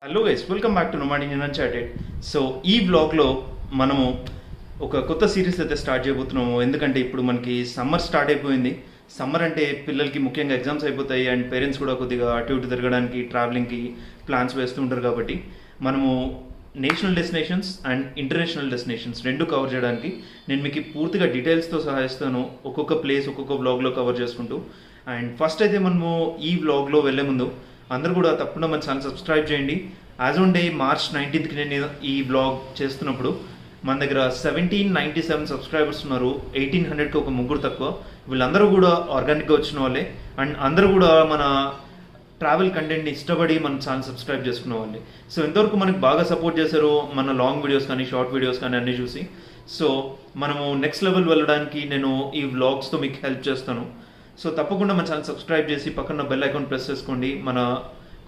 Hello guys, welcome back to nomad Indian Uncharted. So ఈ బ్లాగ్లో మనము ఒక కొత్త సిరీస్ అయితే స్టార్ట్ చేయబోతున్నాము. ఎందుకంటే ఇప్పుడు మనకి సమ్మర్ స్టార్ట్ అయిపోయింది. సమ్మర్ అంటే పిల్లలకి ముఖ్యంగా ఎగ్జామ్స్ అయిపోతాయి అండ్ పేరెంట్స్ కూడా కొద్దిగా అటు ఇటు తిరగడానికి ట్రావెలింగ్కి ప్లాన్స్ వేస్తూ ఉంటారు. కాబట్టి మనము national destinations and international destinations రెండు కవర్ చేయడానికి నేను మీకు పూర్తిగా డీటెయిల్స్తో సహా ఇస్తాను. ఒక్కొక్క ప్లేస్ ఒక్కొక్క బ్లాగ్లో కవర్ చేసుకుంటూ. అండ్ ఫస్ట్ అయితే మనము ఈ బ్లాగ్లో వెళ్ళే ముందు అందరూ కూడా తప్పకుండా మన ఛానల్ సబ్స్క్రైబ్ చేయండి. As on day March 19th నేను ఈ బ్లాగ్ చేస్తున్నప్పుడు మన దగ్గర 1797 సబ్స్క్రైబర్స్ ఉన్నారు. 1800కి ఒక ముగ్గురు తక్కువ. వీళ్ళందరూ కూడా ఆర్గానిక్గా వచ్చిన వాళ్ళే అండ్ అందరూ కూడా మన ట్రావెల్ కంటెంట్ని ఇష్టపడి మన ఛానల్ సబ్స్క్రైబ్ చేసుకున్న వాళ్ళే. సో ఇంతవరకు మనకి బాగా సపోర్ట్ చేశారు మన లాంగ్ వీడియోస్ కానీ షార్ట్ వీడియోస్ కానీ అన్నీ చూసి. సో మనము నెక్స్ట్ లెవెల్ వెళ్ళడానికి నేను ఈ వ్లాగ్స్తో మీకు హెల్ప్ చేస్తాను. సో తప్పకుండా మన ఛానల్ సబ్స్క్రైబ్ చేసి పక్కన బెల్ ఐకాన్ ప్రెస్ చేసుకోండి. మన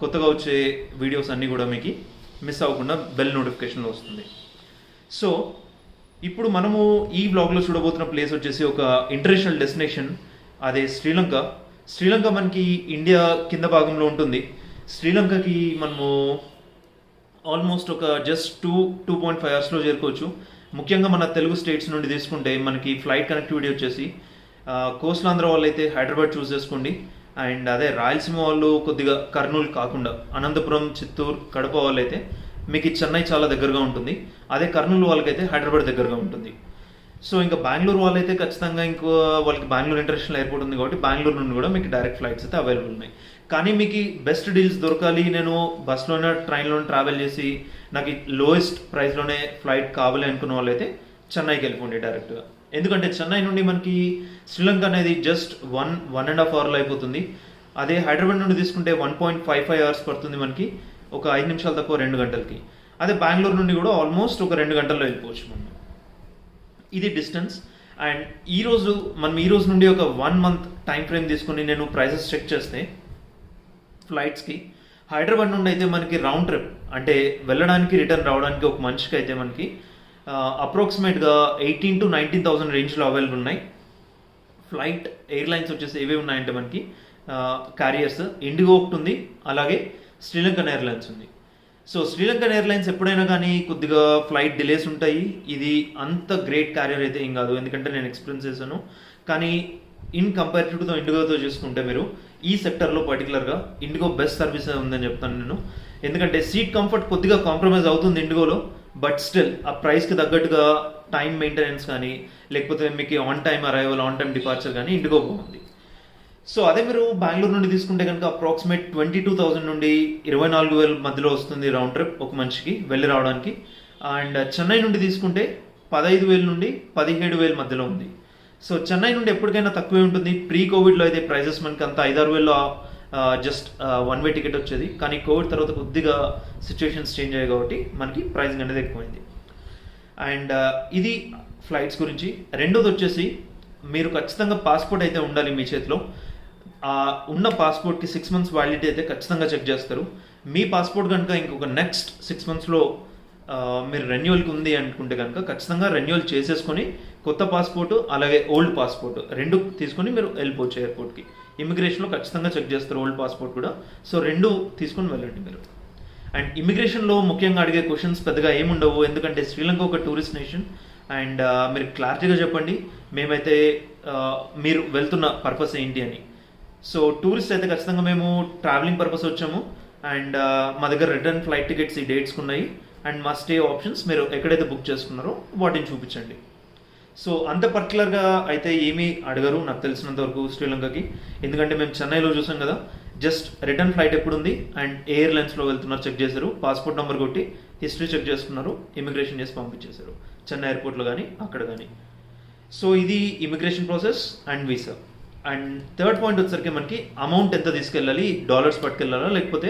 కొత్తగా వచ్చే వీడియోస్ అన్నీ కూడా మీకు మిస్ అవ్వకుండా బెల్ నోటిఫికేషన్లో వస్తుంది. సో ఇప్పుడు మనము ఈ బ్లాగ్లో చూడబోతున్న ప్లేస్ వచ్చేసి ఒక ఇంటర్నేషనల్ డెస్టినేషన్. అదే శ్రీలంక. శ్రీలంక మనకి ఇండియా కింద భాగంలో ఉంటుంది. శ్రీలంకకి మనము ఆల్మోస్ట్ ఒక జస్ట్ 2.5 అవర్స్లో చేరుకోవచ్చు. ముఖ్యంగా మన తెలుగు స్టేట్స్ నుండి తీసుకుంటే మనకి ఫ్లైట్ కనెక్టివిటీ వచ్చేసి కోస్టల్ వాళ్ళు అయితే హైదరాబాద్ చూస్ చేసుకోండి. అండ్ అదే రాయలసీమ వాళ్ళు కొద్దిగా కర్నూలు కాకుండా అనంతపురం, చిత్తూరు, కడప వాళ్ళు అయితే మీకు చెన్నై చాలా దగ్గరగా ఉంటుంది. అదే కర్నూలు వాళ్ళకైతే హైదరాబాద్ దగ్గరగా ఉంటుంది. సో ఇంకా బెంగళూరు వాళ్ళైతే ఖచ్చితంగా ఇంకో వాళ్ళకి బెంగళూరు ఇంటర్నేషనల్ ఎయిర్పోర్ట్ ఉంది కాబట్టి బెంగళూరు నుండి కూడా మీకు డైరెక్ట్ ఫ్లైట్స్ అయితే అవైలబుల్ ఉన్నాయి. కానీ మీకు బెస్ట్ డీల్స్ దొరకాలి, నేను బస్లోనే ట్రైన్లోనే ట్రావెల్ చేసి నాకు లోయెస్ట్ ప్రైస్లోనే ఫ్లైట్ కావాలి అనుకున్న వాళ్ళైతే చెన్నైకి వెళ్ళిపోండి డైరెక్ట్గా. ఎందుకంటే చెన్నై నుండి మనకి శ్రీలంక అనేది జస్ట్ 1.5 అవర్లో అయిపోతుంది. అదే హైదరాబాద్ నుండి తీసుకుంటే 1.55 అవర్స్ పడుతుంది మనకి, ఒక 5 నిమిషాలు తక్కువ 2 గంటలకి. అదే బెంగళూరు నుండి కూడా ఆల్మోస్ట్ ఒక 2 గంటల్లో వెళ్ళిపోవచ్చు మనం. ఇది డిస్టెన్స్. అండ్ ఈ రోజు నుండి ఒక 1 మంత్ టైం ఫ్రేమ్ తీసుకుని నేను ప్రైసెస్ చెక్ చేస్తే ఫ్లైట్స్కి హైదరాబాద్ నుండి అయితే మనకి రౌండ్ ట్రిప్ అంటే వెళ్ళడానికి రిటర్న్ రావడానికి ఒక మనిషికి అయితే మనకి అప్రాక్సిమేట్గా 18,000 to 19,000 రేంజ్లో అవైలబుల్ ఉన్నాయి. ఫ్లైట్ ఎయిర్లైన్స్ వచ్చేసి ఏవేవి ఉన్నాయంటే మనకి క్యారియర్స్ ఇండిగో ఒకటి ఉంది, అలాగే శ్రీలంకన్ ఎయిర్లైన్స్ ఉంది. సో శ్రీలంకన్ ఎయిర్లైన్స్ ఎప్పుడైనా కానీ కొద్దిగా ఫ్లైట్ డిలేస్ ఉంటాయి. ఇది అంత గ్రేట్ క్యారియర్ అయితే ఏం కాదు, ఎందుకంటే నేను ఎక్స్పీరియన్స్ చేశాను. కానీ ఇన్ కంపారిటివ్తో ఇండిగోతో చూసుకుంటే మీరు ఈ సెక్టర్లో పర్టికులర్గా ఇండిగో బెస్ట్ సర్వీస్ ఉందని చెప్తాను నేను. ఎందుకంటే సీట్ కంఫర్ట్ కొద్దిగా కాంప్రమైజ్ అవుతుంది ఇండిగోలో, బట్ స్టిల్ ఆ ప్రైస్కి తగ్గట్టుగా టైం మెయింటెనెన్స్ కానీ లేకపోతే మీకు on time arrival, on time departure కానీ ఇండిగో బాగుంది. సో అదే మీరు బెంగళూరు నుండి తీసుకుంటే కనుక అప్రాక్సిమేట్ 22,000 నుండి 24,000 మధ్యలో వస్తుంది రౌండ్ ట్రిప్ ఒక మనిషికి వెళ్ళి రావడానికి. అండ్ చెన్నై నుండి తీసుకుంటే 15,000 నుండి 17,000 మధ్యలో ఉంది. సో చెన్నై నుండి ఎప్పటికైనా తక్కువే ఉంటుంది. ప్రీ కోవిడ్లో అయితే ప్రైజెస్ మనకి అంత 5-6,000 జస్ట్ 1 వే టికెట్ వచ్చేది. కానీ కోవిడ్ తర్వాత కొద్దిగా సిచ్యువేషన్స్ చేంజ్ అయ్యాయి కాబట్టి మనకి ప్రైజింగ్ అనేది ఎక్కువైంది. అండ్ ఇది ఫ్లైట్స్ గురించి. రెండోది వచ్చేసి మీరు ఖచ్చితంగా పాస్పోర్ట్ అయితే ఉండాలి మీ చేతిలో. ఉన్న పాస్పోర్ట్కి 6 months వ్యాలిడిటీ అయితే ఖచ్చితంగా చెక్ చేస్తారు. మీ పాస్పోర్ట్ కనుక ఇంకొక నెక్స్ట్ 6 monthsలో మీరు రెన్యువల్కి ఉంది అనుకుంటే కనుక ఖచ్చితంగా రెన్యువల్ చేసేసుకొని కొత్త పాస్పోర్ట్ అలాగే ఓల్డ్ పాస్పోర్ట్ రెండు తీసుకొని మీరు వెళ్ళిపోవచ్చు ఎయిర్పోర్ట్కి. ఇమిగ్రేషన్లో ఖచ్చితంగా చెక్ చేస్తారు ఓల్డ్ పాస్పోర్ట్ కూడా. సో రెండు తీసుకొని వెళ్ళండి మీరు. అండ్ ఇమిగ్రేషన్లో ముఖ్యంగా అడిగే క్వశ్చన్స్ పెద్దగా ఏముండవు, ఎందుకంటే శ్రీలంక ఒక టూరిస్ట్ నేషన్. అండ్ మీరు క్లారిటీగా చెప్పండి మేమైతే మీరు వెళ్తున్న పర్పస్ ఏంటి అని. సో టూరిస్ట్ అయితే ఖచ్చితంగా మేము ట్రావెలింగ్ పర్పస్ వచ్చాము అండ్ మా దగ్గర రిటర్న్ ఫ్లైట్ టికెట్స్ ఈ డేట్స్కి ఉన్నాయి అండ్ మా స్టే ఆప్షన్స్ మీరు ఎక్కడైతే బుక్ చేసుకున్నారో వాటిని చూపించండి. సో అంత పర్టికులర్గా అయితే ఏమీ అడగరు నాకు తెలిసినంత వరకు శ్రీలంకకి. ఎందుకంటే మేము చెన్నైలో చూసాం కదా, జస్ట్ రిటర్న్ ఫ్లైట్ ఎప్పుడుంది అండ్ ఎయిర్లైన్స్లో వెళ్తున్నారు చెక్ చేశారు, పాస్పోర్ట్ నెంబర్ కొట్టి హిస్టరీ చెక్ చేసుకున్నారు, ఇమిగ్రేషన్ చేసి పంపించేశారు చెన్నై ఎయిర్పోర్ట్లో కానీ అక్కడ కానీ. సో ఇది immigration process and visa. And third point వచ్చేసరికి మనకి అమౌంట్ ఎంత తీసుకెళ్ళాలి, డాలర్స్ పట్టుకెళ్ళాలా లేకపోతే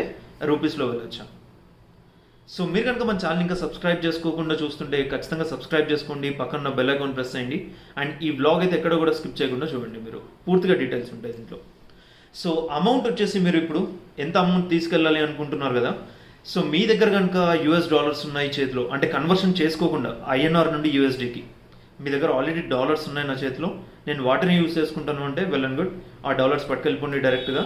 రూపీస్లో వెళ్ళొచ్చా. సో మీరు కనుక మన ఛానల్ ఇంకా సబ్స్క్రైబ్ చేసుకోకుండా చూస్తుంటే ఖచ్చితంగా సబ్స్క్రైబ్ చేసుకోండి, పక్కన బెల్ ఐకాన్ ప్రెస్ చేయండి. అండ్ ఈ బ్లాగ్ అయితే ఎక్కడ కూడా స్కిప్ చేయకుండా చూడండి, మీరు పూర్తిగా డీటెయిల్స్ ఉంటాయి దీంట్లో. సో అమౌంట్ వచ్చేసి మీరు ఇప్పుడు ఎంత అమౌంట్ తీసుకెళ్ళాలి అనుకుంటున్నారు కదా. సో మీ దగ్గర కనుక US డాలర్స్ ఉన్నాయి చేతిలో, అంటే కన్వర్షన్ చేసుకోకుండా INR నుండి USDకి మీ దగ్గర ఆల్రెడీ డాలర్స్ ఉన్నాయి నా చేతిలో, నేను వాటిని యూస్ చేసుకుంటాను అంటే వెల్ అండ్ గుడ్. ఆ డాలర్స్ పట్టుకెళ్ళిపోండి డైరెక్ట్గా.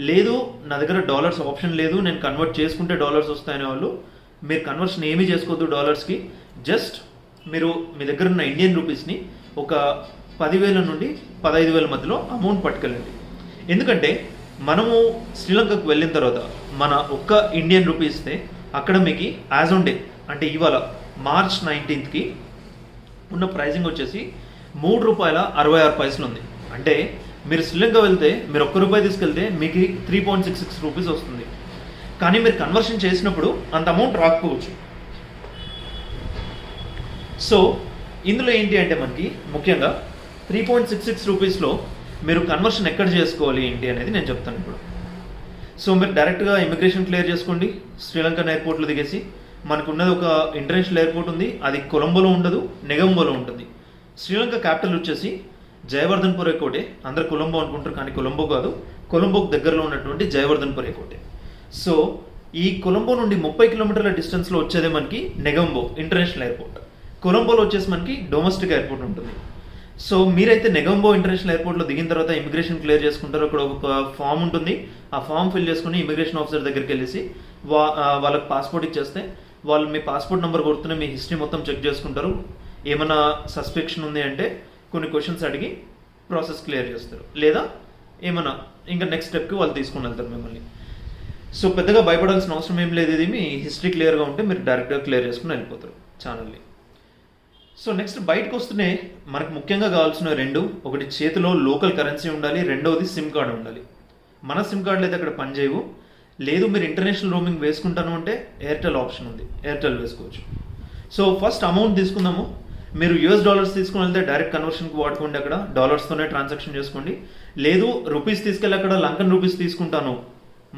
లేదు నా దగ్గర డాలర్స్ ఆప్షన్ లేదు, నేను కన్వర్ట్ చేసుకుంటే డాలర్స్ వస్తాయనే వాళ్ళు మీరు కన్వర్షన్ ఏమీ చేసుకోవద్దు డాలర్స్కి. జస్ట్ మీరు మీ దగ్గర ఉన్న ఇండియన్ రూపీస్ని ఒక 10,000 నుండి 15,000 మధ్యలో అమౌంట్ పట్టుకెళ్ళండి. ఎందుకంటే మనము శ్రీలంకకు వెళ్ళిన తర్వాత మన ఒక్క ఇండియన్ రూపీస్తే అక్కడ మీకు యాజ్ ఆన్ డే అంటే ఇవాళ మార్చ్ 19కి ఉన్న ప్రైజింగ్ వచ్చేసి ₹3.66 ఉంది. అంటే మీరు శ్రీలంక వెళ్తే మీరు ₹1 తీసుకెళ్తే మీకు 3.66 రూపీస్ వస్తుంది. కానీ మీరు కన్వర్షన్ చేసినప్పుడు అంత అమౌంట్ రాకపోవచ్చు. సో ఇందులో ఏంటి అంటే మనకి ముఖ్యంగా 3.66 రూపీస్లో మీరు కన్వర్షన్ ఎక్కడ చేసుకోవాలి ఏంటి అనేది నేను చెప్తాను ఇప్పుడు. సో మీరు డైరెక్ట్గా ఇమిగ్రేషన్ క్లియర్ చేసుకోండి. శ్రీలంకన్ ఎయిర్పోర్ట్లో దిగేసి మనకు ఉన్నది ఒక ఇంటర్నేషనల్ ఎయిర్పోర్ట్ ఉంది, అది కొలంబోలో ఉండదు, నెగంబోలో ఉంటుంది. శ్రీలంక క్యాపిటల్ వచ్చేసి జయవర్ధన్పూర్ ఎయిర్పోర్టే. అందరు కొలంబో అనుకుంటారు, కానీ కొలంబో కాదు, కొలంబోకు దగ్గరలో ఉన్నటువంటి జయవర్ధన్పూర్ ఎయిర్పోర్టే. సో ఈ కొలంబో నుండి 30 కిలోమీటర్ల డిస్టెన్స్లో వచ్చేదే మనకి నెగంబో ఇంటర్నేషనల్ ఎయిర్పోర్ట్. కొలంబోలో వచ్చేసి మనకి డొమెస్టిక్ ఎయిర్పోర్ట్ ఉంటుంది. సో మీరైతే నెగంబో ఇంటర్నేషనల్ ఎయిర్పోర్ట్లో దిగిన తర్వాత ఇమిగ్రేషన్ క్లియర్ చేసుకుంటారు. అక్కడ ఒక ఫామ్ ఉంటుంది, ఆ ఫామ్ ఫిల్ చేసుకుని ఇమిగ్రేషన్ ఆఫీసర్ దగ్గరికి వెళ్ళేసి వాళ్ళకి పాస్పోర్ట్ ఇచ్చేస్తే వాళ్ళు మీ పాస్పోర్ట్ నెంబర్ కొడుతూనే మీ హిస్టరీ మొత్తం చెక్ చేసుకుంటారు. ఏమైనా సస్పెక్షన్ ఉంది అంటే కొన్ని క్వశ్చన్స్ అడిగి ప్రాసెస్ క్లియర్ చేస్తారు, లేదా ఏమైనా ఇంకా నెక్స్ట్ స్టెప్కి వాళ్ళు తీసుకుని వెళ్తారు మిమ్మల్ని. సో పెద్దగా భయపడాల్సిన అవసరం ఏం లేదు. ఇది మీ హిస్టరీ క్లియర్గా ఉంటే మీరు డైరెక్ట్గా క్లియర్ చేసుకుని వెళ్ళిపోతారు ఛానల్ని. సో నెక్స్ట్ బయటకు వస్తూనే మనకు ముఖ్యంగా కావాల్సిన రెండు, ఒకటి చేతిలో లోకల్ కరెన్సీ ఉండాలి, రెండవది సిమ్ కార్డు ఉండాలి. మన సిమ్ కార్డులు అయితే అక్కడ పనిచేయవు. లేదు మీరు ఇంటర్నేషనల్ రోమింగ్ వేసుకుంటాను అంటే ఎయిర్టెల్ ఆప్షన్ ఉంది, ఎయిర్టెల్ వేసుకోవచ్చు. సో ఫస్ట్ అమౌంట్ తీసుకుందాము. మీరు $US తీసుకుని వెళ్తే డైరెక్ట్ కన్వర్షన్కి వాడుకోండి, అక్కడ డాలర్స్తోనే ట్రాన్సాక్షన్ చేసుకోండి. లేదు రూపీస్ తీసుకెళ్ళి అక్కడ లంకన్ రూపీస్ తీసుకుంటాను,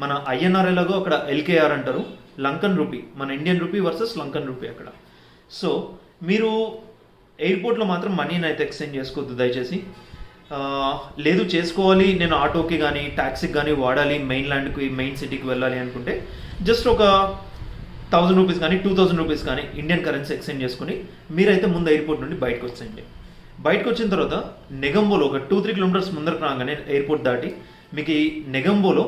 మన INR ఎలాగో అక్కడ LKR అంటారు, లంకన్ రూపీ, మన Indian rupee versus Lankan rupee అక్కడ. సో మీరు ఎయిర్పోర్ట్లో మాత్రం మనీని అయితే ఎక్స్చేంజ్ చేసుకోవద్దు దయచేసి. లేదు చేసుకోవాలి, నేను ఆటోకి కానీ ట్యాక్సీకి కానీ వాడాలి, మెయిన్ ల్యాండ్కి మెయిన్ సిటీకి వెళ్ళాలి అనుకుంటే జస్ట్ ఒక ₹1,000 కానీ ₹2,000 కానీ ఇండియన్ కరెన్సీ ఎక్స్చేంజ్ చేసుకుని మీరైతే ముందు ఎయిర్పోర్ట్ నుండి బయటకు వచ్చేయండి. బయటకు వచ్చిన తర్వాత నెగంబోలో ఒక 2-3 కిలోమీటర్స్ ముందరకు రాగానే ఎయిర్పోర్ట్ దాటి మీకు ఈ నెగంబోలో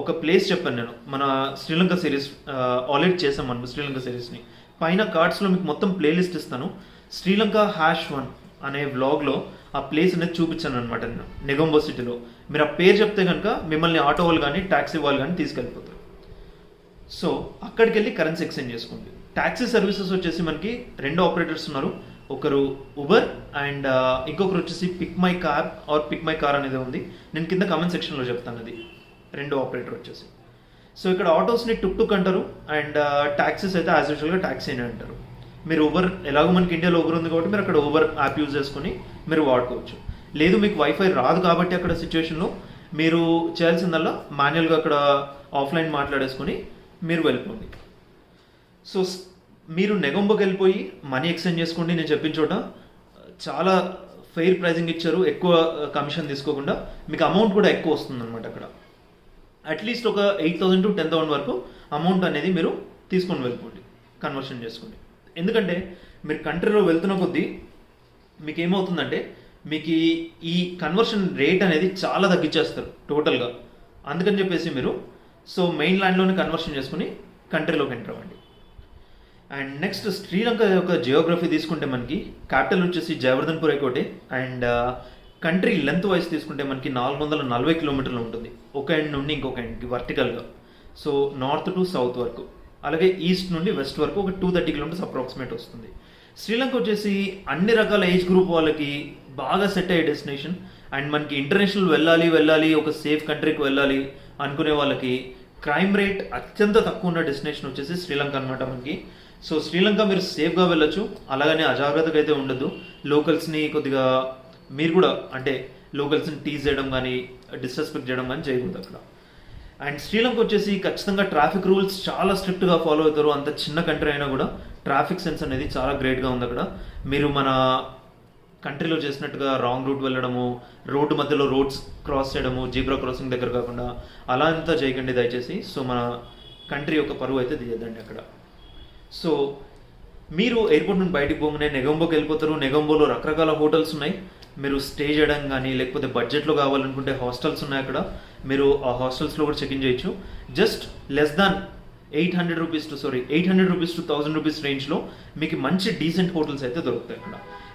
ఒక ప్లేస్ చెప్పాను నేను, మన శ్రీలంక సిరీస్ ఆల్రెడీ చేసాం మనం శ్రీలంక సిరీస్ని. పైన కార్డ్స్లో మీకు మొత్తం ప్లేలిస్ట్ ఇస్తాను. శ్రీలంక #1 అనే వ్లాగ్లో ఆ ప్లేస్ అనేది చూపించాను అనమాట నేను నెగంబో సిటీలో. మీరు ఆ పేరు చెప్తే కనుక మిమ్మల్ని ఆటో వాళ్ళు కానీ ట్యాక్సీ వాళ్ళు కానీ తీసుకెళ్ళిపోతారు. సో అక్కడికి వెళ్ళి కరెన్సీ ఎక్స్చేంజ్ చేసుకోండి. ట్యాక్సీ సర్వీసెస్ వచ్చేసి మనకి 2 ఆపరేటర్స్ ఉన్నారు, ఒకరు ఉబర్ అండ్ ఇంకొకరు వచ్చేసి పిక్ మై కార్ అనేది ఉంది. నేను కింద కామెంట్ సెక్షన్లో చెప్తాను అది 2 ఆపరేటర్ వచ్చేసి. సో ఇక్కడ ఆటోస్ని టుక్ అంటారు అండ్ ట్యాక్సీస్ అయితే యాజ్ యూజువల్గా ట్యాక్సీ అని అంటారు. మీరు ఉబర్ ఎలాగో మనకి ఇండియాలో ఉబర్ ఉంది కాబట్టి మీరు అక్కడ ఉబర్ యాప్ యూజ్ చేసుకుని మీరు వాడుకోవచ్చు. లేదు మీకు వైఫై రాదు కాబట్టి అక్కడ సిచ్యువేషన్లో మీరు చేయాల్సిందల్లా మాన్యువల్గా అక్కడ ఆఫ్లైన్ మాట్లాడేసుకొని మీరు వెళ్ళిపోండి. సో మీరు నెగంబోకి వెళ్ళిపోయి మనీ ఎక్స్చేంజ్ చేసుకోండి. నేను చెప్పిన చోట చాలా ఫెయిర్ ప్రైజింగ్ ఇచ్చారు, ఎక్కువ కమిషన్ తీసుకోకుండా మీకు అమౌంట్ కూడా ఎక్కువ వస్తుంది అనమాట. అక్కడ అట్లీస్ట్ ఒక 8,000 to 10,000 వరకు అమౌంట్ అనేది మీరు తీసుకొని వెళ్ళిపోండి, కన్వర్షన్ చేసుకోండి. ఎందుకంటే మీరు కంట్రీలో వెళ్తున్న కొద్దీ మీకు ఏమవుతుందంటే మీకు ఈ కన్వర్షన్ రేట్ అనేది చాలా తగ్గించేస్తారు టోటల్గా. అందుకని చెప్పేసి మీరు సో మెయిన్ ల్యాండ్లోనే కన్వర్షన్ చేసుకుని కంట్రీలోకి ఎంటర్ అవ్వండి. అండ్ నెక్స్ట్ శ్రీలంక యొక్క జియోగ్రఫీ తీసుకుంటే మనకి క్యాపిటల్ వచ్చేసి జయవర్ధన్పూర్ ఎయిర్పోర్టే అండ్ కంట్రీ లెంత్ వైజ్ తీసుకుంటే మనకి 440 కిలోమీటర్లు ఉంటుంది ఒక ఎండ్ నుండి ఇంకొక ఎండ్కి వర్టికల్గా. సో నార్త్ టు సౌత్ వరకు, అలాగే ఈస్ట్ నుండి వెస్ట్ వరకు ఒక 230 కిలోమీటర్స్ అప్రాక్సిమేట్ వస్తుంది. శ్రీలంక వచ్చేసి అన్ని రకాల ఏజ్ గ్రూప్ వాళ్ళకి బాగా సెట్ అయ్యే డెస్టినేషన్. అండ్ మనకి ఇంటర్నేషనల్ వెళ్ళాలి ఒక సేఫ్ కంట్రీకి వెళ్ళాలి అనుకునే వాళ్ళకి క్రైమ్ రేట్ అత్యంత తక్కువ ఉన్న డెస్టినేషన్ వచ్చేసి శ్రీలంక అనమాట మనకి. సో శ్రీలంక మీరు సేఫ్గా వెళ్ళొచ్చు, అలాగనే అజాగ్రత్తగా అయితే ఉండదు. లోకల్స్ని కొద్దిగా మీరు కూడా అంటే లోకల్స్ని టీజ్ చేయడం కానీ డిస్రెస్పెక్ట్ చేయడం కానీ చేయకూడదు అక్కడ. అండ్ శ్రీలంక వచ్చేసి ఖచ్చితంగా ట్రాఫిక్ రూల్స్ చాలా స్ట్రిక్ట్గా ఫాలో అవుతారు. అంత చిన్న కంట్రీ అయినా కూడా ట్రాఫిక్ సెన్స్ అనేది చాలా గ్రేట్గా ఉంది అక్కడ. మీరు మన కంట్రీలో చేసినట్టుగా రాంగ్ రూట్ వెళ్ళడము, రోడ్డు మధ్యలో రోడ్స్ క్రాస్ చేయడము, జీబ్రా క్రాసింగ్ దగ్గర కాకుండా అలా అంతా చేయకండి దయచేసి. సో మన కంట్రీ యొక్క పరువు అయితే తీయద్దండి అక్కడ. సో మీరు ఎయిర్పోర్ట్ నుండి బయటికి పోగానే నెగంబోకి వెళ్ళిపోతారు. నెగంబోలో రకరకాల హోటల్స్ ఉన్నాయి. మీరు స్టే చేయడం కానీ లేకపోతే బడ్జెట్లో కావాలనుకుంటే హాస్టల్స్ ఉన్నాయి అక్కడ, మీరు ఆ హాస్టల్స్లో కూడా చెక్ ఇన్ చేయొచ్చు. Just less than 800 rupees to 1000 rupees రేంజ్లో మీకు మంచి డీసెంట్ హోటల్స్ అయితే దొరుకుతాయి అక్కడ.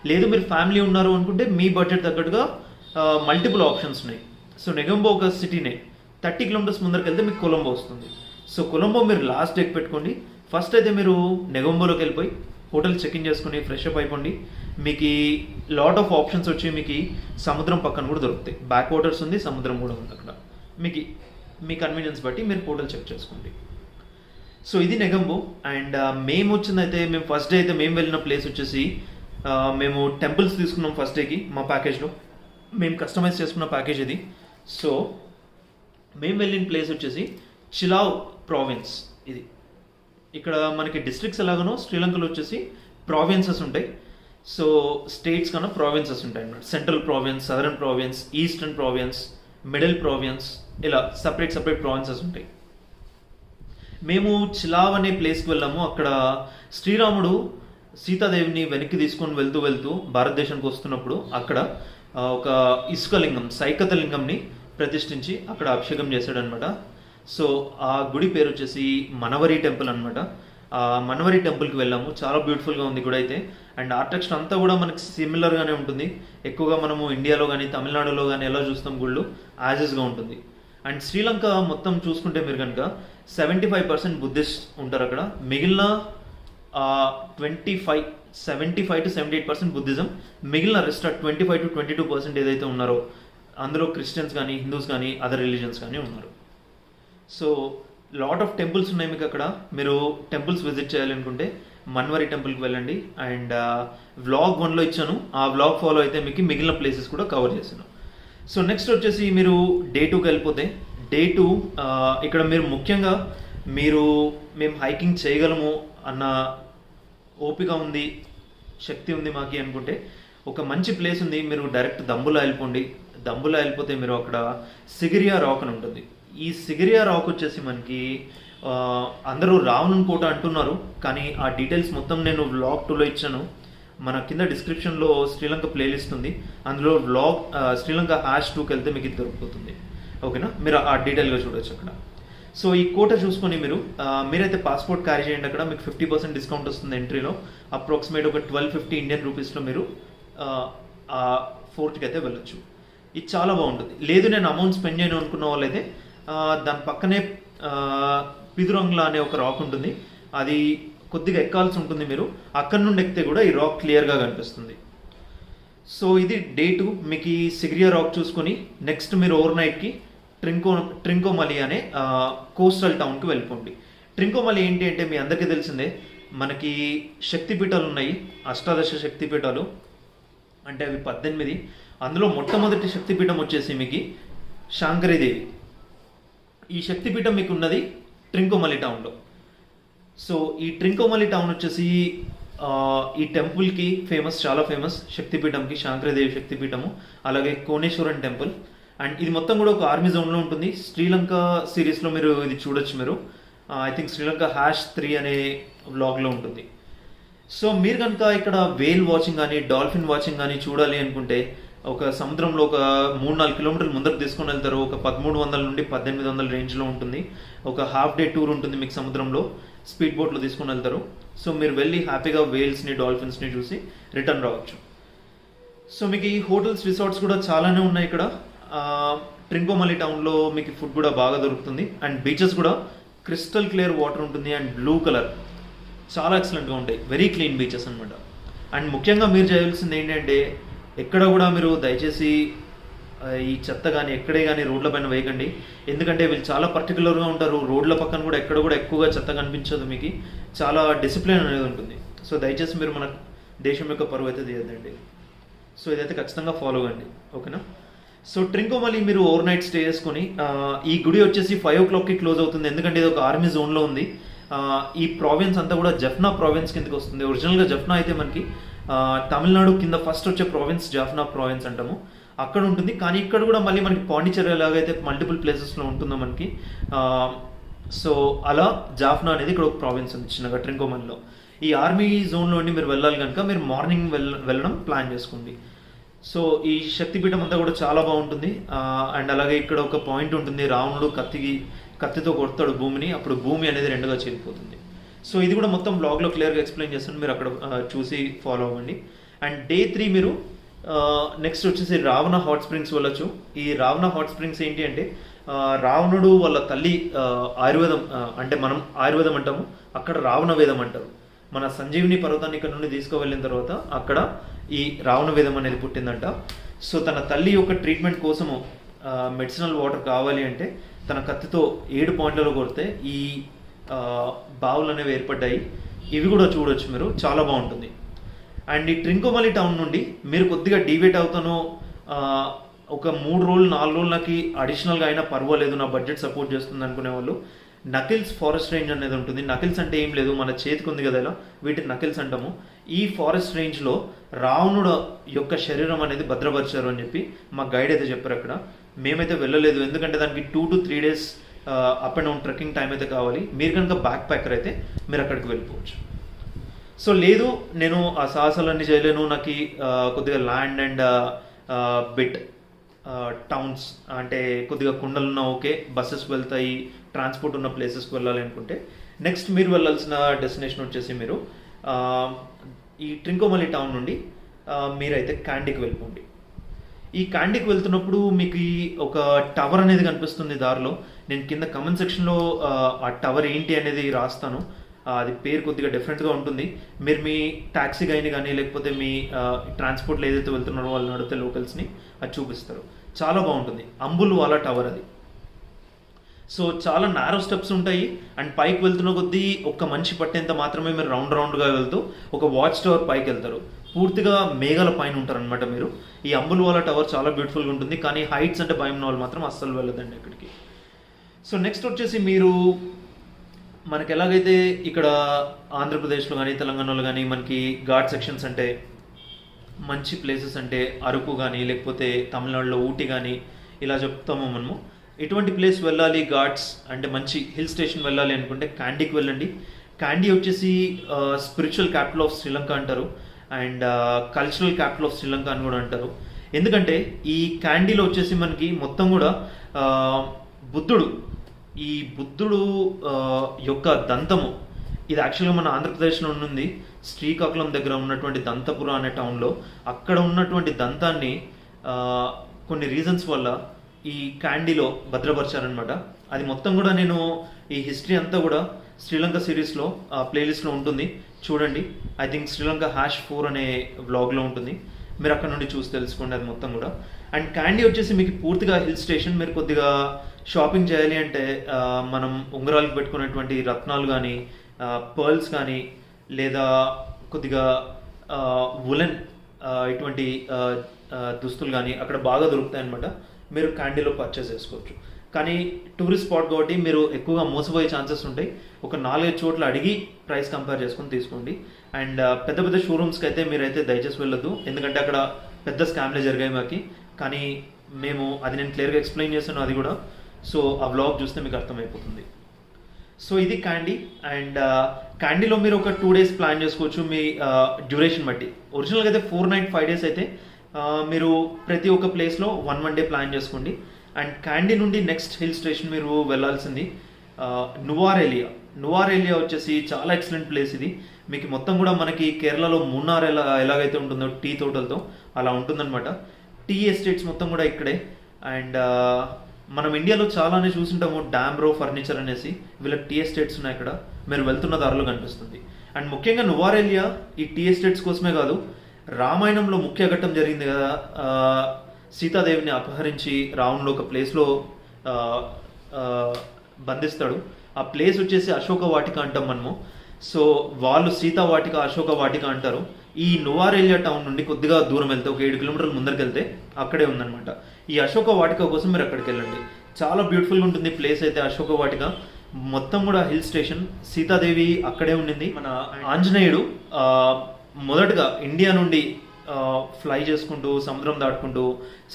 లేదు మీరు ఫ్యామిలీ ఉన్నారు అనుకుంటే మీ బడ్జెట్ తగ్గట్టుగా మల్టిపుల్ ఆప్షన్స్ ఉన్నాయి. సో నెగంబో ఒక సిటీనే, 30 కిలోమీటర్స్ ముందరికి వెళ్తే మీకు కొలంబో వస్తుంది. సో కొలంబో మీరు లాస్ట్ డేకి పెట్టుకోండి. ఫస్ట్ అయితే మీరు నెగంబోలోకి వెళ్ళిపోయి హోటల్ చెక్ ఇన్ చేసుకుని ఫ్రెష్ అప్ అయిపోండి. మీకు లాట్ ఆఫ్ ఆప్షన్స్ వచ్చి మీకు సముద్రం పక్కన కూడా దొరుకుతాయి. బ్యాక్ వాటర్స్ ఉంది, సముద్రం కూడా ఉంది అక్కడ. మీకు మీ కన్వీనియన్స్ బట్టి మీరు హోటల్ చెక్ చేసుకోండి. సో ఇది నెగంబో. అండ్ మేము వచ్చిందైతే మేము ఫస్ట్ డే అయితే మేము వెళ్ళిన ప్లేస్ వచ్చేసి మేము టెంపుల్స్ తీసుకున్నాం ఫస్ట్ డేకి. మా ప్యాకేజ్లో మేము కస్టమైజ్ చేసుకున్న ప్యాకేజ్ ఇది. సో మేము వెళ్ళిన ప్లేస్ వచ్చేసి చిలావ్ ప్రావిన్స్. ఇది ఇక్కడ మనకి డిస్ట్రిక్ట్స్ ఎలాగనో శ్రీలంకలో వచ్చేసి ప్రావిన్సెస్ ఉంటాయి. సో స్టేట్స్ కన్నా ప్రావిన్సెస్ ఉంటాయి అన్నమాట. Central province, southern province, eastern province, middle province, ఇలా సపరేట్ ప్రావిన్సెస్ ఉంటాయి. మేము చిలావ్ అనే ప్లేస్కి వెళ్ళాము. అక్కడ శ్రీరాముడు సీతాదేవిని వెనక్కి తీసుకొని వెళ్తూ భారతదేశానికి వస్తున్నప్పుడు అక్కడ ఒక ఇసుక లింగం, సైకత లింగంని ప్రతిష్ఠించి అక్కడ అభిషేకం చేశాడనమాట. సో ఆ గుడి పేరు వచ్చేసి మనవరి టెంపుల్ అనమాట. ఆ మనవరి టెంపుల్కి వెళ్ళాము. చాలా బ్యూటిఫుల్గా ఉంది గుడి అయితే. అండ్ ఆర్కిటెక్చర్ అంతా కూడా మనకి సిమిలర్గానే ఉంటుంది. ఎక్కువగా మనము ఇండియాలో కానీ తమిళనాడులో కానీ ఎలా చూస్తాం గుళ్ళు యాజెస్గా ఉంటుంది. అండ్ శ్రీలంక మొత్తం చూసుకుంటే మీరు కనుక 75% బుద్ధిస్ట్ ఉంటారు అక్కడ. మిగిలిన 75 to 78% బుద్ధిజం, మిగిలిన రెస్ట్ 25 to 22% ఏదైతే ఉన్నారో అందులో క్రిస్టియన్స్ కానీ, హిందూస్ కానీ, అదర్ రిలీజన్స్ కానీ ఉన్నారు. సో లాట్ ఆఫ్ టెంపుల్స్ ఉన్నాయి మీకు అక్కడ. మీరు టెంపుల్స్ విజిట్ చేయాలనుకుంటే మన్వరి టెంపుల్కి వెళ్ళండి. అండ్ వ్లాగ్ 1లో ఇచ్చాను, ఆ వ్లాగ్ ఫాలో అయితే మీకు మిగిలిన ప్లేసెస్ కూడా కవర్ చేశాను. సో నెక్స్ట్ వచ్చేసి మీరు డే 2కి వెళ్ళిపోతే, డే 2 ఇక్కడ మీరు ముఖ్యంగా మేము హైకింగ్ చేయగలము అన్న ఓపిక ఉంది, శక్తి ఉంది మాకి అనుకుంటే ఒక మంచి ప్లేస్ ఉంది. మీరు డైరెక్ట్ దంబులా వెళ్ళిపోండి. దంబులా వెళ్ళిపోతే మీరు అక్కడ సిగిరియా రాక్ అని ఉంటుంది. ఈ సిగిరియా రాక్ వచ్చేసి మనకి అందరూ రావణన్ కోట అంటున్నారు, కానీ ఆ డీటెయిల్స్ మొత్తం నేను వ్లాగ్ 2లో ఇచ్చాను. మన కింద డిస్క్రిప్షన్లో శ్రీలంక ప్లేలిస్ట్ ఉంది, అందులో వ్లాగ్ శ్రీలంక #2కి వెళ్తే మీకు ఇది దొరికిపోతుంది. ఓకేనా, మీరు ఆ డీటెయిల్గా చూడొచ్చు అక్కడ. సో ఈ కోట చూసుకొని మీరైతే పాస్పోర్ట్ క్యారీ చేయండి. అక్కడ మీకు 50% డిస్కౌంట్ వస్తుంది ఎంట్రీలో. అప్రాక్సిమేట్ ఒక 1250 ఇండియన్ రూపీస్లో మీరు ఆ ఫోర్ట్కి అయితే వెళ్ళొచ్చు. ఇది చాలా బాగుంటుంది. లేదు నేను అమౌంట్ స్పెండ్ చేయను అనుకున్న వాళ్ళైతే దాని పక్కనే పిదురంగ్లా అనే ఒక రాక్ ఉంటుంది. అది కొద్దిగా ఎక్కాల్సి ఉంటుంది. మీరు అక్కడ నుండి ఎక్కితే కూడా ఈ రాక్ క్లియర్గా కనిపిస్తుంది. సో ఇది డే 2. మీకు ఈ సిగిరియా రాక్ చూసుకొని నెక్స్ట్ మీరు ఓవర్ నైట్కి ట్రింకోమలి అనే కోస్టల్ టౌన్కి వెళ్ళిపోండి. ట్రింకోమలి ఏంటి అంటే మీ అందరికీ తెలిసిందే, మనకి శక్తిపీఠాలు ఉన్నాయి, 18 శక్తిపీఠాలు. అంటే అవి 18. అందులో మొట్టమొదటి శక్తిపీఠం వచ్చేసి మీకు శాంకరీదేవి. ఈ శక్తిపీఠం మీకు ఉన్నది ట్రింకోమలి టౌన్లో. సో ఈ ట్రింకోమలి టౌన్ వచ్చేసి ఈ టెంపుల్కి ఫేమస్, చాలా ఫేమస్. శక్తిపీఠంకి శాంకరీదేవి శక్తిపీఠము, అలాగే కోనేశ్వరన్ టెంపుల్. అండ్ ఇది మొత్తం కూడా ఒక ఆర్మీ జోన్లో ఉంటుంది. శ్రీలంక సిరీస్లో మీరు ఇది చూడొచ్చు. మీరు ఐ థింక్ శ్రీలంక #3 అనే వ్లాగ్లో ఉంటుంది. సో మీరు కనుక ఇక్కడ వేల్ వాచింగ్ కానీ, డాల్ఫిన్ వాచింగ్ కానీ చూడాలి అనుకుంటే ఒక సముద్రంలో ఒక 3-4 కిలోమీటర్లు ముందరకు తీసుకొని వెళ్తారు. ఒక 1300 నుండి 1800 రేంజ్లో ఉంటుంది. ఒక హాఫ్ డే టూర్ ఉంటుంది మీకు సముద్రంలో, స్పీడ్ బోట్లో తీసుకొని వెళ్తారు. సో మీరు వెళ్ళి హ్యాపీగా వేల్స్ని, డాల్ఫిన్స్ని చూసి రిటర్న్ రావచ్చు. సో మీకు ఈ హోటల్స్, రిసార్ట్స్ కూడా చాలానే ఉన్నాయి ఇక్కడ. ట్రింకోమలి టౌన్లో మీకు ఫుడ్ కూడా బాగా దొరుకుతుంది. అండ్ బీచెస్ కూడా క్రిస్టల్ క్లియర్ వాటర్ ఉంటుంది అండ్ బ్లూ కలర్, చాలా ఎక్సలెంట్గా ఉంటాయి. వెరీ క్లీన్ బీచెస్ అనమాట. అండ్ ముఖ్యంగా మీరు చేయాల్సింది ఏంటంటే ఎక్కడ కూడా మీరు దయచేసి ఈ చెత్త కానీ ఎక్కడే కానీ రోడ్ల పైన వేయకండి. ఎందుకంటే వీళ్ళు చాలా పర్టికులర్గా ఉంటారు. రోడ్ల పక్కన కూడా ఎక్కడ కూడా ఎక్కువగా చెత్త కనిపించదు. మీకు చాలా డిసిప్లిన్ అనేది ఉంటుంది. సో దయచేసి మీరు మన దేశం యొక్క పరువు అయితే తీయద్దండి. సో ఇదైతే ఖచ్చితంగా ఫాలో అవ్వండి. ఓకేనా. సో ట్రింకోమలి మీరు ఓవర్ నైట్ స్టే చేసుకొని, ఈ గుడి వచ్చేసి 5 o'clockకి క్లోజ్ అవుతుంది. ఎందుకంటే ఇది ఒక ఆర్మీ జోన్లో ఉంది. ఈ ప్రావిన్స్ అంతా కూడా జఫ్నా ప్రావిన్స్ కిందకి వస్తుంది. ఒరిజినల్గా జఫ్నా అయితే మనకి తమిళనాడు కింద ఫస్ట్ వచ్చే ప్రావిన్స్ జాఫ్నా ప్రావిన్స్ అంటాము, అక్కడ ఉంటుంది. కానీ ఇక్కడ కూడా మళ్ళీ మనకి పాండిచేరి ఎలాగైతే మల్టిపుల్ ప్లేసెస్లో ఉంటుందో మనకి, సో అలా జాఫ్నా అనేది ఇక్కడ ఒక ప్రావిన్స్ ఉంది చిన్నగా ట్రింకోమలిలో. ఈ ఆర్మీ జోన్లో మీరు వెళ్ళాలి కనుక మీరు మార్నింగ్ వెళ్ళడం ప్లాన్ చేసుకోండి. సో ఈ శక్తిపీఠం అంతా కూడా చాలా బాగుంటుంది. అండ్ అలాగే ఇక్కడ ఒక పాయింట్ ఉంటుంది, రావణుడు కత్తితో కొడతాడు భూమిని, అప్పుడు భూమి అనేది రెండుగా చీలిపోతుంది. సో ఇది కూడా మొత్తం బ్లాగ్లో క్లియర్గా ఎక్స్ప్లెయిన్ చేస్తాను, మీరు అక్కడ చూసి ఫాలో అవ్వండి. అండ్ డే 3 మీరు నెక్స్ట్ వచ్చేసి రావణ హాట్ స్ప్రింగ్స్ వెళ్ళొచ్చు. ఈ రావణ హాట్ స్ప్రింగ్స్ ఏంటి అంటే రావణుడు వాళ్ళ తల్లి ఆయుర్వేదం, అంటే మనం ఆయుర్వేదం అంటాము, అక్కడ రావణ వేదం అంటారు. మన సంజీవిని పర్వతాన్ని ఇక్కడ నుండి తీసుకువెళ్ళిన తర్వాత అక్కడ ఈ రావణ వేదం అనేది పుట్టిందంట. సో తన తల్లి యొక్క ట్రీట్మెంట్ కోసము మెడిసినల్ వాటర్ కావాలి అంటే తన కత్తితో 7 పాయింట్లలో కొడితే ఈ బావులు అనేవి ఏర్పడ్డాయి. ఇవి కూడా చూడొచ్చు మీరు, చాలా బాగుంటుంది. అండ్ ఈ ట్రింకోమలి టౌన్ నుండి మీరు కొద్దిగా డివేట్ అవుతాను, ఒక 3 రోజులు 4 రోజులు నాకు అడిషనల్గా అయినా పర్వాలేదు, నా బడ్జెట్ సపోర్ట్ చేస్తుంది అనుకునే వాళ్ళు నకిల్స్ ఫారెస్ట్ రేంజ్ అనేది ఉంటుంది. నకిల్స్ అంటే ఏం లేదు, మన చేతికి ఉంది కదా ఇలా, వీటిని నకిల్స్ అంటాము. ఈ ఫారెస్ట్ రేంజ్లో రావణుడు యొక్క శరీరం అనేది భద్రపరిచారు అని చెప్పి మా గైడ్ అయితే చెప్పారు. అక్కడ మేమైతే వెళ్ళలేదు, ఎందుకంటే దానికి 2 to 3 days up and down trekking time అయితే కావాలి. మీరు కనుక బ్యాక్ ప్యాకర్ అయితే మీరు అక్కడికి వెళ్ళిపోవచ్చు. సో లేదు నేను ఆ సాహసాలన్నీ చేయలేను, నాకు కొద్దిగా ల్యాండ్ అండ్ బిట్ టౌన్స్ అంటే కొద్దిగా కుండలున్న ఓకే, బస్సెస్ వెళ్తాయి, ట్రాన్స్పోర్ట్ ఉన్న ప్లేసెస్కి వెళ్ళాలి అనుకుంటే నెక్స్ట్ మీరు వెళ్ళాల్సిన డెస్టినేషన్ వచ్చేసి మీరు ఈ ట్రింకోమలి టౌన్ నుండి మీరైతే క్యాండీకి వెళ్ళిపోండి. ఈ క్యాండీకి వెళ్తున్నప్పుడు మీకు ఒక టవర్ అనేది కనిపిస్తుంది దారిలో. నేను కింద కమెంట్ సెక్షన్లో ఆ టవర్ ఏంటి అనేది రాస్తాను, అది పేరు కొద్దిగా డిఫరెంట్గా ఉంటుంది. మీరు మీ ట్యాక్సీ గైని కానీ లేకపోతే మీ ట్రాన్స్పోర్ట్లో ఏదైతే వెళ్తున్నారో వాళ్ళని అడిగితే లోకల్స్ని అది చూపిస్తారు, చాలా బాగుంటుంది. అంబుల్ వాలా టవర్ అది. సో చాలా నారో స్టెప్స్ ఉంటాయి అండ్ పైకి వెళ్తున్న కొద్దీ ఒక మనిషి పట్టేంత మాత్రమే మీరు రౌండ్గా వెళ్తూ ఒక వాచ్ టవర్ పైకి వెళ్తారు. పూర్తిగా మేఘాల పైన ఉంటారనమాట మీరు. ఈ అంబుల్ వాలా టవర్ చాలా బ్యూటిఫుల్గా ఉంటుంది, కానీ హైట్స్ అంటే భయం ఉన్న వాళ్ళు మాత్రం అస్సలు వెళ్ళదండి అక్కడికి. సో నెక్స్ట్ వచ్చేసి మీరు మనకి ఎలాగైతే ఇక్కడ ఆంధ్రప్రదేశ్లో కానీ తెలంగాణలో కానీ మనకి ఘాట్ సెక్షన్స్ అంటే మంచి ప్లేసెస్ అంటే అరకు కానీ లేకపోతే తమిళనాడులో ఊటీ కానీ ఇలా చెప్తాము మనము. ఇటువంటి ప్లేస్ వెళ్ళాలి, ఘాట్స్ అంటే మంచి హిల్ స్టేషన్ వెళ్ళాలి అనుకుంటే క్యాండీకి వెళ్ళండి. క్యాండీ వచ్చేసి స్పిరిచువల్ క్యాపిటల్ ఆఫ్ శ్రీలంక అంటారు and cultural capital of Sri Lanka అని కూడా అంటారు. ఎందుకంటే ఈ క్యాండీలో వచ్చేసి మనకి మొత్తం కూడా బుద్ధుడు యొక్క దంతము, ఇది యాక్చువల్గా మన ఆంధ్రప్రదేశ్లో ఉంది, శ్రీకాకుళం దగ్గర ఉన్నటువంటి దంతపుర అనే టౌన్లో. అక్కడ ఉన్నటువంటి దంతాన్ని కొన్ని రీజన్స్ వల్ల ఈ క్యాండీలో భద్రపరిచారనమాట. అది మొత్తం కూడా నేను ఈ హిస్టరీ అంతా కూడా శ్రీలంక సిరీస్లో ప్లేలిస్ట్లో ఉంటుంది, చూడండి. ఐ థింక్ శ్రీలంక #4 అనే వ్లాగ్లో ఉంటుంది, మీరు అక్కడ నుండి చూసి తెలుసుకోండి అది మొత్తం కూడా. అండ్ క్యాండీ వచ్చేసి మీకు పూర్తిగా హిల్ స్టేషన్. మీరు కొద్దిగా షాపింగ్ చేయాలి అంటే మనం ఉంగరాలకు పెట్టుకునేటువంటి రత్నాలు కానీ పర్ల్స్ కానీ లేదా కొద్దిగా వులెన్ ఇటువంటి దుస్తులు కానీ అక్కడ బాగా దొరుకుతాయి అనమాట. మీరు క్యాండీలో పర్చేస్ చేసుకోవచ్చు. కానీ టూరిస్ట్ స్పాట్ కాబట్టి మీరు ఎక్కువగా మోసపోయే ఛాన్సెస్ ఉంటాయి. ఒక 4-5 చోట్ల అడిగి ప్రైస్ కంపేర్ చేసుకొని తీసుకోండి. అండ్ పెద్ద షోరూమ్స్కి అయితే మీరైతే దయచేసి వెళ్ళొద్దు, ఎందుకంటే అక్కడ పెద్ద స్కామ్లే జరిగాయి మాకి. కానీ అది నేను క్లియర్గా ఎక్స్ప్లెయిన్ చేశాను అది కూడా, సో ఆ వ్లాగ్ చూస్తే మీకు అర్థమైపోతుంది. సో ఇది క్యాండీ. అండ్ క్యాండీలో మీరు ఒక 2 days ప్లాన్ చేసుకోవచ్చు మీ డ్యూరేషన్ బట్టి. ఒరిజినల్గా అయితే 4 night 5 days అయితే మీరు ప్రతి ఒక్క ప్లేస్లో 1 day ప్లాన్ చేసుకోండి. అండ్ క్యాండీ నుండి నెక్స్ట్ హిల్ స్టేషన్ మీరు వెళ్ళాల్సింది నువారేలియా వచ్చేసి చాలా ఎక్సలెంట్ ప్లేస్ ఇది. మీకు మొత్తం కూడా మనకి కేరళలో మున్నార్ ఎలాగైతే ఉంటుందో టీ తోటలతో అలా ఉంటుందన్నమాట. టీ ఎస్టేట్స్ మొత్తం కూడా ఇక్కడే. అండ్ మనం ఇండియాలో చాలానే చూసుంటాము డామ్రో ఫర్నిచర్ అనేసి, వీళ్ళకి టీ ఎస్టేట్స్ ఉన్నాయి అక్కడ, మీరు వెళ్తున్న దారిలో కనిపిస్తుంది. అండ్ ముఖ్యంగా నువారేలియా ఈ టీ ఎస్టేట్స్ కోసమే కాదు, రామాయణంలో ముఖ్య ఘట్టం జరిగింది కదా, సీతాదేవిని అపహరించి రావణుడు ఒక ప్లేస్లో బంధిస్తాడు. ఆ ప్లేస్ వచ్చేసి అశోక వాటిక అంటాం మనము. సో వాళ్ళు సీతా వాటిక అశోక వాటిక అంటారు. ఈ నువారేలియా టౌన్ నుండి కొద్దిగా దూరం వెళ్తే ఒక 7 kilometers ముందరికి వెళ్తే అక్కడే ఉందన్నమాట. ఈ అశోక వాటిక కోసం మీరు అక్కడికి వెళ్ళండి, చాలా బ్యూటిఫుల్గా ఉంటుంది ప్లేస్ అయితే. అశోక వాటిక మొత్తం కూడా హిల్ స్టేషన్, సీతాదేవి అక్కడే ఉండింది. మన ఆంజనేయుడు మొదటగా ఇండియా నుండి ఫ్లై చేసుకుంటూ సముద్రం దాటుకుంటూ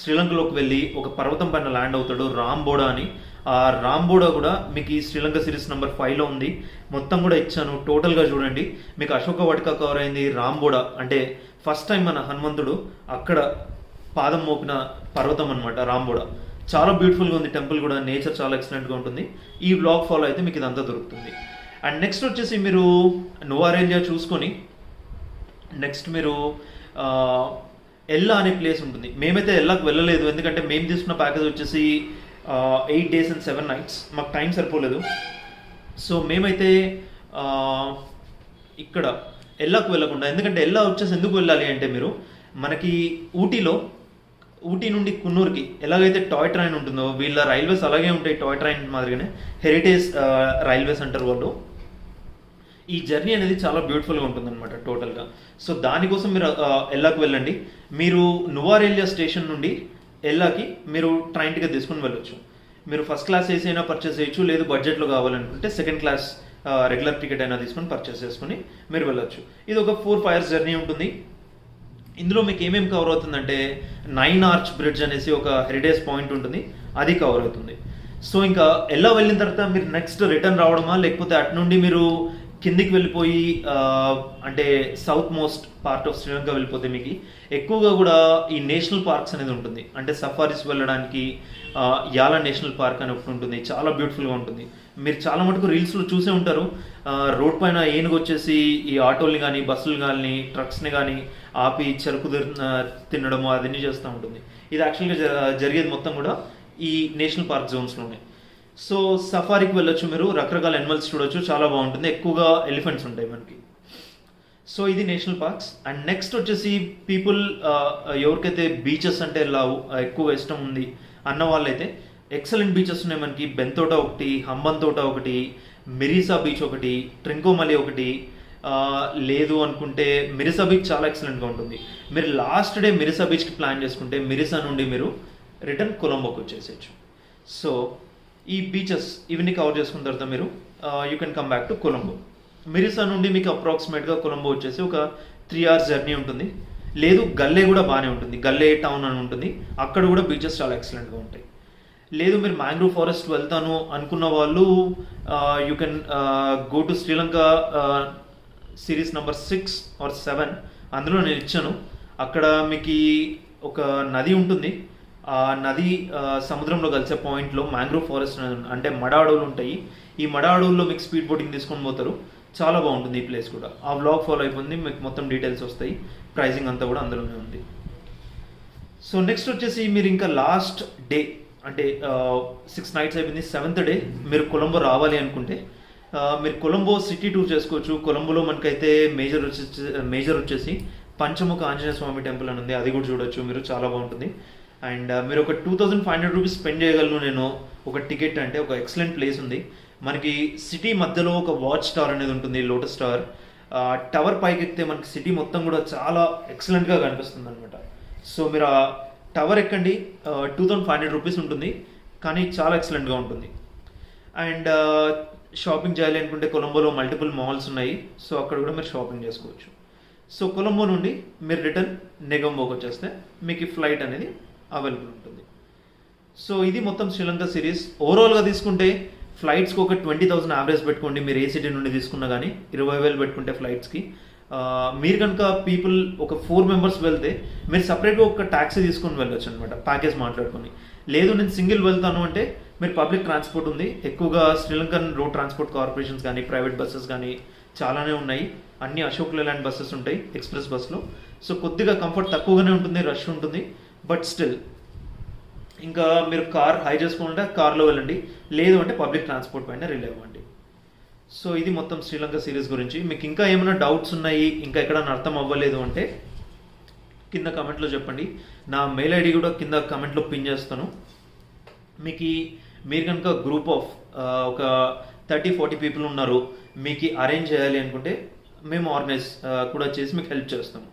శ్రీలంకలోకి వెళ్ళి ఒక పర్వతం పైన ల్యాండ్ అవుతాడు, రాంబోడా అని. ఆ రాంబోడా కూడా మీకు ఈ శ్రీలంక సిరీస్ నెంబర్ 5లో ఉంది, మొత్తం కూడా ఇచ్చాను. టోటల్గా చూడండి, మీకు అశోక వాటిక కవర్ అయింది, రాంబోడా అంటే ఫస్ట్ టైం మన హనుమంతుడు అక్కడ పాదం మోపిన పర్వతం అనమాట రాంబోడ. చాలా బ్యూటిఫుల్గా ఉంది టెంపుల్ కూడా, నేచర్ చాలా ఎక్సలెంట్గా ఉంటుంది. ఈ బ్లాగ్ ఫాలో అయితే మీకు ఇదంతా దొరుకుతుంది. అండ్ నెక్స్ట్ వచ్చేసి మీరు నువారేలియా చూసుకొని నెక్స్ట్ మీరు ఎల్లా అనే ప్లేస్ ఉంటుంది. మేమైతే ఎల్లాకు వెళ్ళలేదు, ఎందుకంటే మేము తీసుకున్న ప్యాకేజ్ వచ్చేసి 8 days and 7 nights, మాకు టైం సరిపోలేదు. సో మేమైతే ఇక్కడ ఎల్లాకు వెళ్ళకుండా, ఎందుకంటే ఎల్లా వచ్చేసి ఎందుకు వెళ్ళాలి అంటే మీరు మనకి ఊటీ నుండి కున్నూరుకి ఎలాగైతే టాయ్ ట్రైన్ ఉంటుందో వీళ్ళ రైల్వేస్ అలాగే ఉంటాయి, టాయ్ ట్రైన్ మాదిరిగానే హెరిటేజ్ రైల్వేస్ అంటారు వాళ్ళు. ఈ జర్నీ అనేది చాలా బ్యూటిఫుల్గా ఉంటుంది అనమాట టోటల్గా. సో దానికోసం మీరు ఎల్లాకు వెళ్ళండి. మీరు నువారేలియా స్టేషన్ నుండి ఎల్లాకి మీరు ట్రైన్ టికెట్ తీసుకుని వెళ్ళొచ్చు. మీరు ఫస్ట్ క్లాస్ ఏసీ అయినా పర్చేస్ చేయొచ్చు, లేదు బడ్జెట్లో కావాలనుకుంటే సెకండ్ క్లాస్ రెగ్యులర్ టికెట్ అయినా తీసుకొని పర్చేస్ చేసుకుని మీరు వెళ్ళొచ్చు. ఇది ఒక 4-5 hours జర్నీ ఉంటుంది. ఇందులో మీకు ఏమేమి కవర్ అవుతుందంటే 9 Arch బ్రిడ్జ్ అనేసి ఒక హెరిటేజ్ పాయింట్ ఉంటుంది, అది కవర్ అవుతుంది. సో ఇంకా ఎల్లా వెళ్ళిన తర్వాత మీరు నెక్స్ట్ రిటర్న్ రావడమా, లేకపోతే అటు నుండి మీరు కిందికి వెళ్ళిపోయి అంటే south most part of Sri Lanka వెళ్ళిపోతే మీకు ఎక్కువగా కూడా ఈ నేషనల్ పార్క్స్ అనేది ఉంటుంది. అంటే సఫారీస్ వెళ్ళడానికి యాలా నేషనల్ పార్క్ అని ఒకటి ఉంటుంది, చాలా బ్యూటిఫుల్గా ఉంటుంది. మీరు చాలా మటుకు రీల్స్లో చూసే ఉంటారు, రోడ్ పైన ఏనుగు వచ్చేసి ఈ ఆటోల్ని కానీ బస్సులు కానీ ట్రక్స్ని కానీ ఆపి చెరుకు తినడము అదన్నీ చేస్తూ ఉంటుంది. ఇది యాక్చువల్గా జరిగేది మొత్తం కూడా ఈ నేషనల్ పార్క్ జోన్స్లోనే. సో సఫారీకి వెళ్ళొచ్చు, మీరు రకరకాల యానిమల్స్ చూడొచ్చు, చాలా బాగుంటుంది. ఎక్కువగా ఎలిఫెంట్స్ ఉంటాయి మనకి. సో ఇది నేషనల్ పార్క్స్. అండ్ నెక్స్ట్ వచ్చేసి పీపుల్ ఎవరికైతే బీచెస్ అంటే ఎక్కువ ఇష్టం ఉంది అన్న వాళ్ళైతే ఎక్సలెంట్ బీచెస్ ఉన్నాయి మనకి. బెంతోట ఒకటి, హంబంతోట ఒకటి, మిరిసా బీచ్ ఒకటి, ట్రింకోమలి ఒకటి, లేదు అనుకుంటే మిరిసా బీచ్ చాలా ఎక్సలెంట్గా ఉంటుంది. మీరు లాస్ట్ డే మిరిసా బీచ్కి ప్లాన్ చేసుకుంటే మిరిసా నుండి మీరు రిటర్న్ కొలంబోకి వచ్చేసేయచ్చు. సో ఈ బీచెస్ ఇవన్నీ కవర్ చేసుకున్న తర్వాత మీరు you can come back to Colombo. Mirissa నుండి మీకు అప్రాక్సిమేట్గా కొలంబో వచ్చేసి ఒక 3 hours జర్నీ ఉంటుంది. లేదు గల్లే కూడా బాగానే ఉంటుంది, గల్లే టౌన్ అని ఉంటుంది, అక్కడ కూడా బీచెస్ చాలా ఎక్సలెంట్గా ఉంటాయి. లేదు మీరు మ్యాంగ్రూవ్ ఫారెస్ట్ వెళ్తాను అనుకున్న వాళ్ళు you can go to Sri Lanka series number 6 or 7, అందులో నేను ఇచ్చాను. అక్కడ మీకు ఒక నది ఉంటుంది, ఆ నది సముద్రంలో కలిసే పాయింట్లో మ్యాంగ్రూవ్ ఫారెస్ట్ అంటే మడ అడవులు ఉంటాయి. ఈ మడ అడవుల్లో మీకు స్పీడ్ బోటింగ్ తీసుకొని పోతారు, చాలా బాగుంటుంది ఈ ప్లేస్ కూడా. ఆ వ్లాగ్ ఫాలో అయిపోయింది, మీకు మొత్తం డీటెయిల్స్ వస్తాయి, ప్రైజింగ్ అంతా కూడా అందులోనే ఉంది. సో నెక్స్ట్ వచ్చేసి మీరు ఇంకా లాస్ట్ డే అంటే 6 nights అయిపోయింది, 7th day మీరు కొలంబో రావాలి అనుకుంటే మీరు కొలంబో సిటీ టూర్ చేసుకోవచ్చు. కొలంబోలో మనకైతే మేజర్ వచ్చేసి పంచముఖ ఆంజనేయ స్వామి టెంపుల్ అని ఉంది, అది కూడా చూడొచ్చు మీరు, చాలా బాగుంటుంది. అండ్ మీరు ఒక 2500 రూపీస్ స్పెండ్ చేయగలను నేను ఒక టికెట్. అంటే ఒక ఎక్సలెంట్ ప్లేస్ ఉంది మనకి సిటీ మధ్యలో, ఒక వాచ్ టవర్ అనేది ఉంటుంది, లోటస్ టవర్. టవర్ పైకి ఎక్కితే మనకి సిటీ మొత్తం కూడా చాలా ఎక్సలెంట్గా కనిపిస్తుంది అనమాట. సో మీరు ఆ టవర్ ఎక్కండి, 2500 రూపీస్ ఉంటుంది, కానీ చాలా ఎక్సలెంట్గా ఉంటుంది. అండ్ షాపింగ్ చేయాలి అనుకుంటే కొలంబోలో మల్టిపుల్ మాల్స్ ఉన్నాయి, సో అక్కడ కూడా మీరు షాపింగ్ చేసుకోవచ్చు. సో కొలంబో నుండి మీరు రిటర్న్ నెగంబోకి వచ్చేస్తే మీకు ఫ్లైట్ అనేది అవైలబుల్ ఉంటుంది. సో ఇది మొత్తం శ్రీలంక సిరీస్. ఓవరాల్గా తీసుకుంటే ఫ్లైట్స్కి ఒక 20,000 యావరేజ్ పెట్టుకోండి. మీరు ఏ సిటీ నుండి తీసుకున్నా కానీ 20,000 పెట్టుకుంటే ఫ్లైట్స్కి. మీరు కనుక పీపుల్ ఒక 4 members వెళ్తే మీరు సపరేట్గా ఒక ట్యాక్సీ తీసుకొని వెళ్ళొచ్చు అనమాట, ప్యాకేజ్ మాట్లాడుకొని. లేదు నేను సింగిల్ వెళ్తాను అంటే మీరు పబ్లిక్ ట్రాన్స్పోర్ట్ ఉంది, ఎక్కువగా శ్రీలంకన్ రోడ్ ట్రాన్స్పోర్ట్ కార్పొరేషన్స్ కానీ ప్రైవేట్ బస్సెస్ కానీ చాలానే ఉన్నాయి. అన్ని అశోక్ లేలాండ్ బస్సెస్ ఉంటాయి ఎక్స్ప్రెస్ బస్సులో. సో కొద్దిగా కంఫర్ట్ తక్కువగానే ఉంటుంది, రష్ ఉంటుంది, బట్ స్టిల్ ఇంకా మీరు కార్ హై చేసుకోవాలంటే కార్లో వెళ్ళండి, లేదు అంటే పబ్లిక్ ట్రాన్స్పోర్ట్ పైన రిలే అవ్వండి. సో ఇది మొత్తం శ్రీలంక సిరీస్ గురించి. మీకు ఇంకా ఏమైనా డౌట్స్ ఉన్నాయి, ఇంకా ఎక్కడైనా అర్థం అవ్వలేదు అంటే కింద కమెంట్లో చెప్పండి. నా మెయిల్ ఐడి కూడా కింద కమెంట్లో పిన్ చేస్తాను. మీరు కనుక గ్రూప్ ఆఫ్ ఒక 30-40 people ఉన్నారు, మీకు అరేంజ్ చేయాలి అనుకుంటే మేము ఆర్గనైజ్ కూడా చేసి మీకు హెల్ప్ చేస్తాము.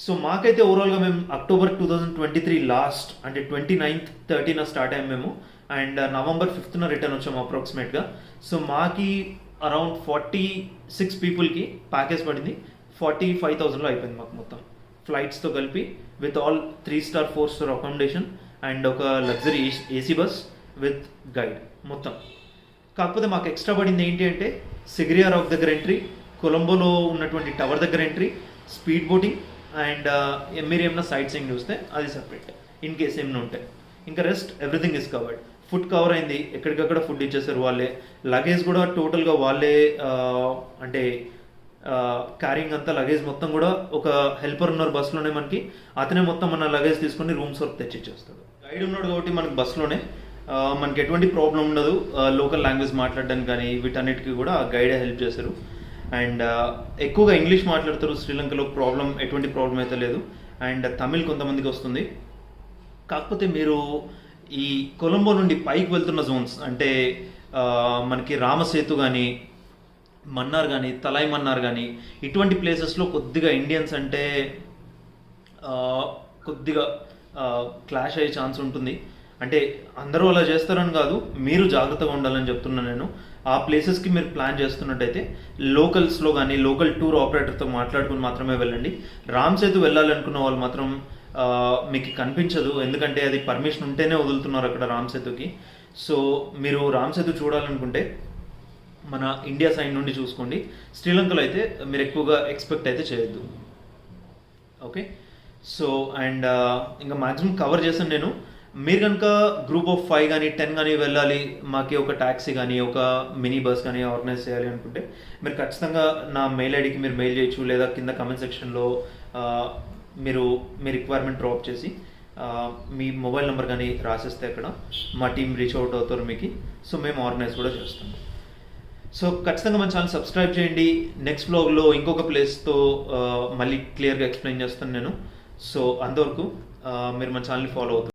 సో మాకైతే ఓవరాల్గా మేము October 2023 లాస్ట్ అంటే 29th 30th స్టార్ట్ అయ్యాము మేము, అండ్ November 5th రిటర్న్ వచ్చాము అప్రాక్సిమేట్గా. సో మాకి అరౌండ్ 46 peopleకి ప్యాకేజ్ పడింది, 45,000లో అయిపోయింది మాకు మొత్తం ఫ్లైట్స్తో కలిపి, with all 3-star 4-star accommodation and ఒక luxury AC bus with guide మొత్తం. కాకపోతే మాకు ఎక్స్ట్రా పడింది ఏంటి అంటే సిగ్రియా రాక్ దగ్గర ఎంట్రీ, కొలంబోలో ఉన్నటువంటి టవర్ దగ్గర ఎంట్రీ, స్పీడ్ బోటింగ్ అండ్ మీరు ఏమైనా సైట్ సీయింగ్ చూస్తే అది సపరేట్ ఇన్ కేస్ ఏమైనా ఉంటాయి. ఇంకా rest everything is covered. Food cover అయింది, ఎక్కడికక్కడ ఫుడ్ ఇచ్చేసారు వాళ్ళే. లగేజ్ కూడా టోటల్గా వాళ్ళే, అంటే క్యారింగ్ అంతా లగేజ్ మొత్తం కూడా ఒక హెల్పర్ ఉన్నారు బస్సులోనే మనకి, అతనే మొత్తం మన లగేజ్ తీసుకొని రూమ్స్ వరకు తెచ్చిచ్చేస్తాడు. గైడ్ ఉన్నాడు కాబట్టి మనకి బస్సులోనే మనకి ఎటువంటి ప్రాబ్లం ఉండదు. లోకల్ లాంగ్వేజ్ మాట్లాడడానికి కానీ వీటన్నిటికీ కూడా గైడే హెల్ప్ చేశారు. అండ్ ఎక్కువగా ఇంగ్లీష్ మాట్లాడతారు శ్రీలంకలో, ఎటువంటి ప్రాబ్లం అయితే లేదు. అండ్ తమిళ్ కొంతమందికి వస్తుంది. కాకపోతే మీరు ఈ కొలంబో నుండి పైకి వెళ్తున్న జోన్స్ అంటే మనకి రామసేతు కానీ, మన్నార్ కానీ, తలై మన్నార్ కానీ ఇటువంటి ప్లేసెస్లో కొద్దిగా ఇండియన్స్ అంటే కొద్దిగా క్లాష్ అయ్యే ఛాన్స్ ఉంటుంది. అంటే అందరూ అలా చేస్తారని కాదు, మీరు జాగ్రత్తగా ఉండాలని చెప్తున్నాను నేను. ఆ ప్లేసెస్కి మీరు ప్లాన్ చేస్తున్నట్టయితే లోకల్స్లో కానీ లోకల్ టూర్ ఆపరేటర్తో మాట్లాడుకుని మాత్రమే వెళ్ళండి. రామ్ సేతు వెళ్ళాలనుకున్న వాళ్ళు మాత్రం మీకు కనిపించదు, ఎందుకంటే అది పర్మిషన్ ఉంటేనే వదులుతున్నారు అక్కడ రామ్ సేతుకి. సో మీరు రామ్ సేతు చూడాలనుకుంటే మన ఇండియా సైడ్ నుండి చూసుకోండి. శ్రీలంకలో అయితే మీరు ఎక్కువగా ఎక్స్పెక్ట్ అయితే చేయొద్దు. ఓకే, సో అండ్ ఇంకా మ్యాక్సిమం కవర్ చేశాను నేను. మీరు కనుక గ్రూప్ ఆఫ్ 5 కానీ 10 కానీ వెళ్ళాలి, మాకి ఒక ట్యాక్సీ కానీ ఒక మినీ బస్ కానీ ఆర్గనైజ్ చేయాలి అనుకుంటే మీరు ఖచ్చితంగా నా మెయిల్ ఐడికి మీరు మెయిల్ చేయొచ్చు, లేదా కింద కమెంట్ సెక్షన్లో మీరు మీ రిక్వైర్మెంట్ డ్రాప్ చేసి మీ మొబైల్ నెంబర్ కానీ రాసేస్తే అక్కడ మా టీం రీచ్ అవుట్ అవుతారు మీకు. సో మేము ఆర్గనైజ్ కూడా చేస్తాం. సో ఖచ్చితంగా మన ఛానల్ సబ్స్క్రైబ్ చేయండి. నెక్స్ట్ బ్లాగ్లో ఇంకొక ప్లేస్తో మళ్ళీ క్లియర్గా ఎక్స్ప్లెయిన్ చేస్తాను నేను. సో అంతవరకు మీరు మన ఛానల్ని ఫాలో అవుతారు.